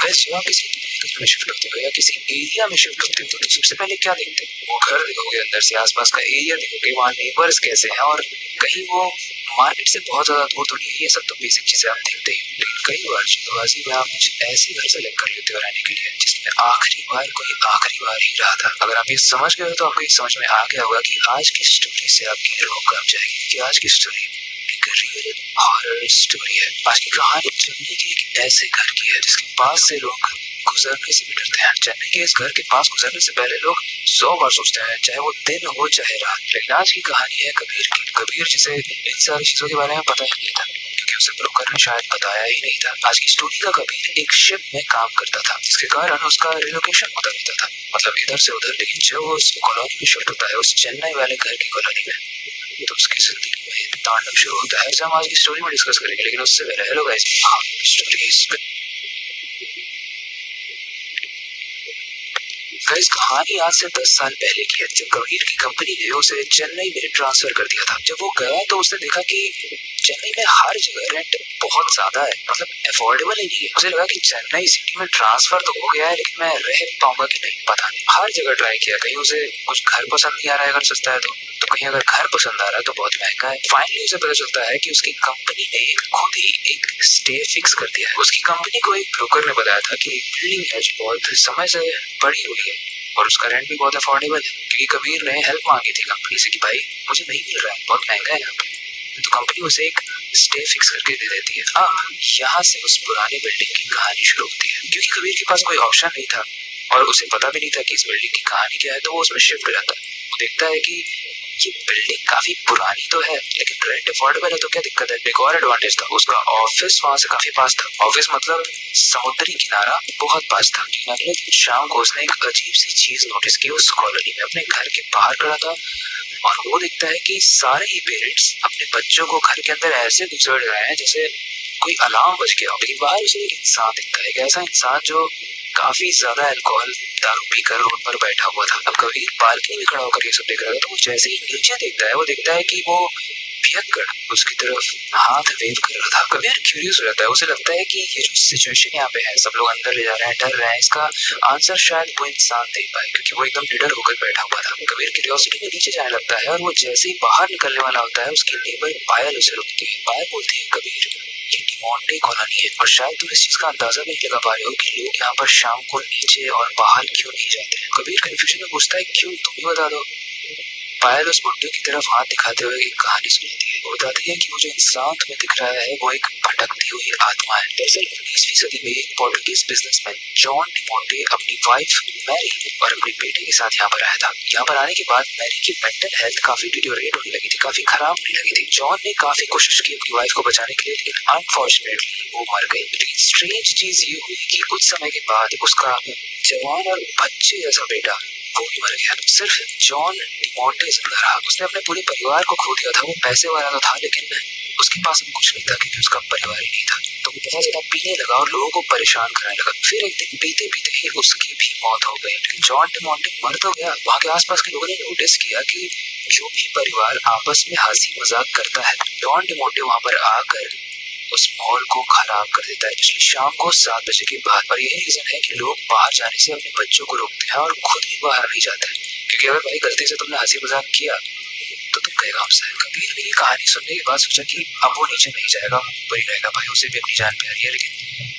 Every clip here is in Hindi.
गाइस, जब आप किसी नए घर में शिफ्ट होते हो या किसी एरिया में शिफ्ट होते हो तो सबसे पहले क्या देखते हो? वो घर देखोगे, अंदर से आसपास का एरिया देखोगे, वहाँ नेबर्स कैसे हैं और कहीं वो मार्केट से बहुत ज्यादा दूर तो नहीं है। ये सब तो बेसिक चीजें आप देखते ही हो। लेकिन कई बार जल्दबाजी में आप कुछ ऐसे घर सेलेक्ट कर लेते हो रहने के लिए जिसमें आखिरी बार कोई आखिरी बार ही रहा था। अगर आप ये समझ गए हो तो आपको ये समझ में आ गया होगा कि आज की स्टोरी से आपकी रूह कांप जाएगी, क्योंकि आज की स्टोरी एक रियल हॉरर स्टोरी है। आज की कहानी चेन्नई के एक ऐसे घर की है जिसके पास से लोग गुजरने से भी डरते हैं। चेन्नई के इस घर के पास गुजरने से पहले लोग 100 बार सोचते हैं, चाहे वो दिन हो चाहे रात। लेकिन आज की कहानी है कबीर की। कबीर जिसे इन सारी चीजों के बारे में पता ही नहीं था, क्योंकि उसे ब्रोकर ने शायद बताया ही नहीं था। आज की स्टोरी का कबीर एक शिप में काम करता था, जिसके कारण उसका रिलोकेशन होता रहता था, मतलब इधर से उधर। लेकिन जब वो उस कॉलोनी में शिफ्ट होता है, उस चेन्नई वाले घर की कॉलोनी में, तो उसकी जिंदगी में एक तांडव शुरू होता है, जो हम आज की स्टोरी में डिस्कस करेंगे। लेकिन उससे पहले हेलो गाइस, गाइस, कहानी आज से 10 साल पहले की है, जब कबीर की कंपनी ने उसे चेन्नई में ट्रांसफर कर दिया था। जब वो गया तो उसने देखा कि चेन्नई में हर जगह रेंट बहुत ज्यादा है, मतलब अफोर्डेबल ही नहीं है। उसे लगा कि चेन्नई सिटी में ट्रांसफर तो हो गया है, लेकिन मैं रह पाऊंगा कि नहीं पता नहीं। हर जगह ट्राई किया, कहीं उसे कुछ घर पसंद नहीं आ रहा है अगर सस्ता है तो कहीं अगर घर पसंद आ रहा है तो बहुत महंगा है। फाइनली उसे पता चलता है कि उसकी कंपनी ने खुद ही एक स्टे फिक्स कर दिया है। उसकी कंपनी को एक ब्रोकर ने बताया था कि बिल्डिंग है जो बहुत समय से पड़ी हुई है और उसका रेंट भी बहुत अफोर्डेबल है, क्योंकि कबीर ने हेल्प मांगी थी कंपनी से कि भाई मुझे नहीं मिल रहा है, बहुत महंगा है यहाँ पे। तो कंपनी उसे एक स्टे फिक्स करके दे देती है। हाँ, यहाँ से उस पुरानी बिल्डिंग की कहानी शुरू होती है, क्योंकि कबीर के पास कोई ऑप्शन नहीं था और उसे पता भी नहीं था कि इस बिल्डिंग की कहानी क्या है। तो वो उसमें शिफ्ट हो जाता है। वो देखता है कि ये बिल्डिंग काफी पुरानी तो है, लेकिन रेंट अफोर्डेबल है, तो क्या दिक्कत है। एक और एडवांटेज था, उसका ऑफिस वहां से काफी पास था। ऑफिस मतलब समुद्री किनारा बहुत पास था। लेकिन अगले दिन शाम को उसने एक अजीब सी चीज नोटिस की। उस कॉलोनी में अपने घर के बाहर खड़ा था और वो देखता है कि सारे ही पेरेंट्स अपने बच्चों को घर के अंदर ऐसे घुसेड़ रहे हैं जैसे कोई अलार्म बज गया हो। लेकिन बाहर उसे एक इंसान दिखता है, एक ऐसा इंसान जो काफी ज्यादा अल्कोहल दारू पीकर रोड पर बैठा हुआ था। अब कबीर बालकनी में खड़ा होकर ये सब देख रहा था, तो वो जैसे ही नीचे देखता है, वो देखता है कि वो पियक्कड़ उसकी तरफ हाथ वेव कर रहा था। कबीर क्यूरियस हो जाता है। उसे लगता है कि ये जो सिचुएशन यहाँ पे है, सब लोग अंदर ले जा रहे हैं, डर रहे हैं, इसका आंसर शायद वो इंसान दे पाए, क्योंकि वो एकदम निडर होकर बैठा हुआ था। कबीर क्यूरियोसिटी में नीचे जाने लगता है और वो जैसे ही बाहर निकलने वाला होता है, उसकी नेबर पायल उसे रोकती है। पायल बोलती है, कबीर ये डिमोंटे कॉलोनी है और शायद तुम इस चीज का अंदाजा भी नहीं लगा पा रहे हो कि लोग यहाँ पर शाम को नीचे और बाहर क्यों नहीं जाते हैं। कबीर कंफ्यूजन में पूछता है, क्यों, तुम ही बता दो। पायल उस बुड्ढे की तरफ हाथ दिखाते हुए एक कहानी सुनाती है। वो बताती है कि वो जो इंसान तुम्हें दिख रहा है वो एक भटकती हुई आत्मा है। दरअसल 19वीं सदी में एक पोर्टुगीज बिजनेसमैन जॉन डिमोंटे अपनी वाइफ मैरी और अपने बेटे के साथ यहाँ पर आया था। यहाँ पर आने के बाद मैरी की मेंटल हेल्थ काफी डिटोरेट होने लगी थी, काफी खराब होने लगी थी। जॉन ने काफी कोशिश की अपनी वाइफ को बचाने के लिए, लेकिन अनफॉर्चुनेटली वो मर गई। लेकिन स्ट्रेंज चीज ये हुई कि कुछ समय के बाद उसका जवान और बच्चे जैसा बेटा वो भी मर गया। सिर्फ जॉन डिमोंटे जिंदा रहा। उसने अपने पूरे परिवार को खो दिया था। वो पैसे वाला तो था, लेकिन उसके पास अब कुछ नहीं था, क्योंकि उसका परिवार ही नहीं था। तो वो बहुत ज्यादा पीने लगा और लोगों को परेशान करने लगा। फिर एक दिन पीते पीते ही उसकी भी मौत हो गई। लेकिन जॉन डिमोंटे मर तो गया। वहाँ के आसपास के लोगों ने नोटिस किया कि जो भी परिवार आपस में हंसी मजाक करता है, जॉन डिमोंटे वहाँ पर आकर उस माहौल को खराब कर देता है, पिछली शाम को 7 बजे के बाद। और यही रीजन है कि लोग बाहर जाने से अपने बच्चों को रोकते हैं और खुद भी बाहर नहीं जाते हैं, क्योंकि अगर भाई गलती से तुमने हंसी मजाक किया तो तुम गए गाँव से। कबीर ने ये कहानी सुनने के बाद सोचा कि अब वो नीचे नहीं जाएगा, ऊपर ही रहेगा। भाई उसे भी अपनी जान प्यारी है। लेकिन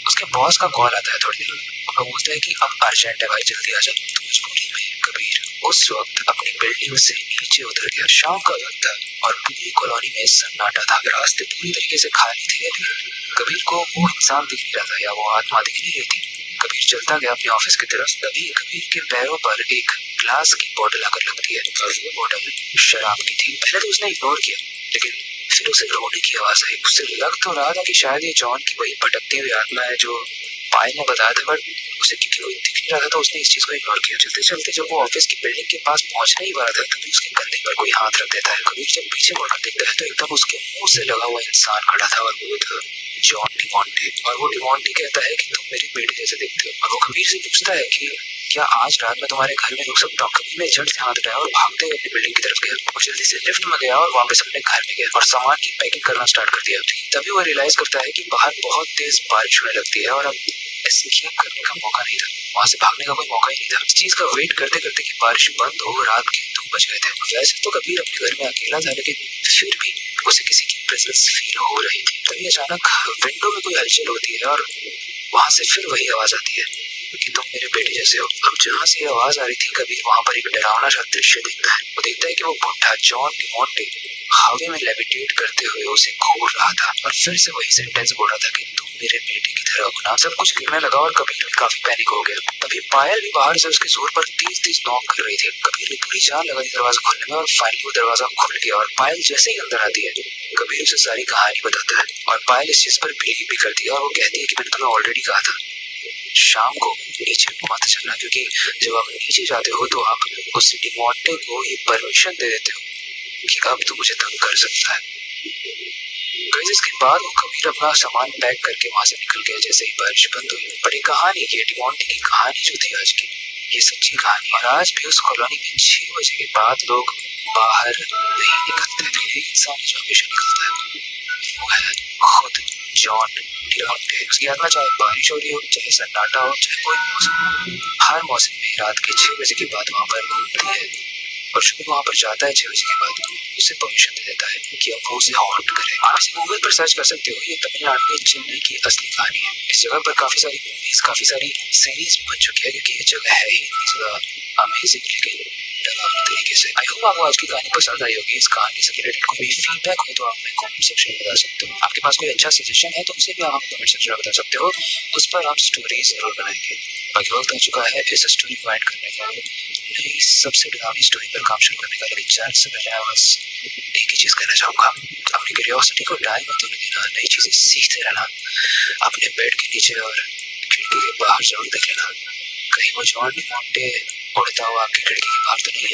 उसके बॉस का कॉल आता है थोड़ी देर में। वो बोलता है कि अब अर्जेंट है भाई, जल्दी आ जा। तो मजबूरी में कबीर उस वक्त अपनी बिल्डिंग से नीचे उतर गया। शाम का वक्त था और पूरी कॉलोनी में सन्नाटा था। रास्ते पूरी तरीके से खाली थे, लेकिन कबीर को वो इंसान दिख नहीं रहा था या वो आत्मा दिख नहीं रही थी। कबीर चलता गया अपने ऑफिस की तरफ। तभी कबीर के पैरों पर एक ग्लास की बोतल आकर लगती है और वो बोतल शराब की थी। पहले तो उसने इग्नोर किया, लेकिन फिर उसे रोने की आवाज आई। उससे लग तो रहा था कि शायद ये जॉन की वही भटकती हुई आत्मा है जो पायल ने बताया था, बट उसे क्योंकि कोई दिख नहीं रहा था तो उसने इस चीज को इग्नोर किया। चलते चलते जब वो ऑफिस की बिल्डिंग के पास पहुंचने ही वाला था, तभी उसके कंधे पर कोई हाथ रख देता है। कबीर जब पीछे मुड़कर देखता है तो एकदम उसके मुंह से लगा हुआ इंसान खड़ा था और वो था जॉन डिमोंटे। और वो डिमोंटे कहता है कि तुम मेरे बेटे जैसे दिखते हो। और वो कबीर से पूछता है कि क्या आज रात में तुम्हारे घर में रुक सकता हूँ। कबीर ने झट से हाथ उठाया और भागते हुए अपनी बिल्डिंग की तरफ गया। वो जल्दी से लिफ्ट में गया और वापस अपने घर में गया और सामान की पैकिंग करना स्टार्ट कर दिया। तभी वो रियलाइज करता है कि बाहर बहुत तेज बारिश होने लगती है और अब एस्केप करने का मौका नहीं था, वहां से भागने का कोई मौका ही नहीं था। इस चीज का वेट करते करते कि बारिश बंद हो, रात के 2 बज गए थे। वैसे तो कबीर अपने घर में अकेला था, लेकिन फिर भी उसे किसी की प्रेजेंस फील हो रही थी। तभी अचानक विंडो में कोई हलचल होती है और वहां से फिर वही आवाज आती है कि तुम मेरे बेटे जैसे हो। अब जहाँ से आवाज आ रही थी, कबीर वहां पर एक डरावना सा दृश्य देखता है। वो देखता है कि वो बुढ़ा जॉन डिमोंटे हवा में लेविटेट करते हुए उसे घूर रहा था और फिर से वही सेंटेंस बोल रहा था कि तुम मेरे बेटे की तरह हो ना। सब कुछ गिरने लगा और कबीर भी काफी पैनिक हो गया। तभी पायल भी बाहर से उसके जोर पर तेज तेज नॉक कर रही थी। कबीर ने पूरी जान लगाई दरवाजा खोलने में और फाइनली वो दरवाजा खुल गया और पायल जैसे ही अंदर आती है, कबीर उसे सारी कहानी बताता है और पायल इस चीज पर बिलीव भी करती है और वो कहती है कि मैंने तुम्हें ऑलरेडी कहा था शाम को नीचे मत जाना, क्योंकि जब आप नीचे जाते हो तो आप उस डिमोंटे को ये परमिशन दे देते हो कि अब तो मुझे तंग कर सकता है। गाइस, इसके बाद वो कबीर अपना सामान पैक करके वहां से निकल गया जैसे ही बारिश बंद हुई। पर ये कहानी, ये डिमोंटे की कहानी जो थी आज की, ये सच्ची कहानी। और आज भी उस कॉलोनी में 6 बजे के बाद लोग बाहर नहीं निकलते। लेकिन एक इंसान जो हमेशा निकलता है वो है खुद जॉन डिमोंटे। उसकी आत्मा, चाहे बारिश हो रही हो, चाहे सन्नाटा हो, चाहे कोई भी मौसम, हर मौसम में रात के 6 बजे के बाद वहां पर घूमती है और जब भी वहां पर जाता है 6 बजे के बाद, उसे परमिशन दे देता है कि अब वो उसे हॉन्ट करे। आप इसे गूगल पर सर्च कर सकते हो। ये तमिलनाडु के चेन्नई की असली कहानी है। इस जगह पर काफी सारी मूवीज, काफी सारी सीरीज भी बन चुकी है, क्योंकि ये जगह है ही इतनी ज्यादा अमेजिंग, लेकिन डरावनी तरीके से। आई होप आपको आज की कहानी पसंद आई होगी। इस कहानी से रिलेटेड कोई भी फीडबैक हो तो आप हमें कमेंट सेक्शन में बता सकते हो। आपके पास कोई अच्छा सजेशन है तो उसे भी आप हमें कमेंट सेक्शन में बता सकते हो, उस पर हम स्टोरी जरूर बनाएंगे। बाकी वक्त आ चुका है इस स्टोरी को एंड करने का, नई सबसे डरावनी स्टोरी पर काम शुरू करने का। लेकिन जाने से पहले बस एक ही चीज कहना चाहूंगा, अपनी क्यूरियोसिटी को डाई मत होने देना, नई चीजें सीखते रहना। अपने बेड के नीचे और खिड़की के बाहर जरूर देख लेना, कहीं वो जॉन डिमोंटे उड़ता हुआ आपकी खिड़की के बाहर तो नहीं है।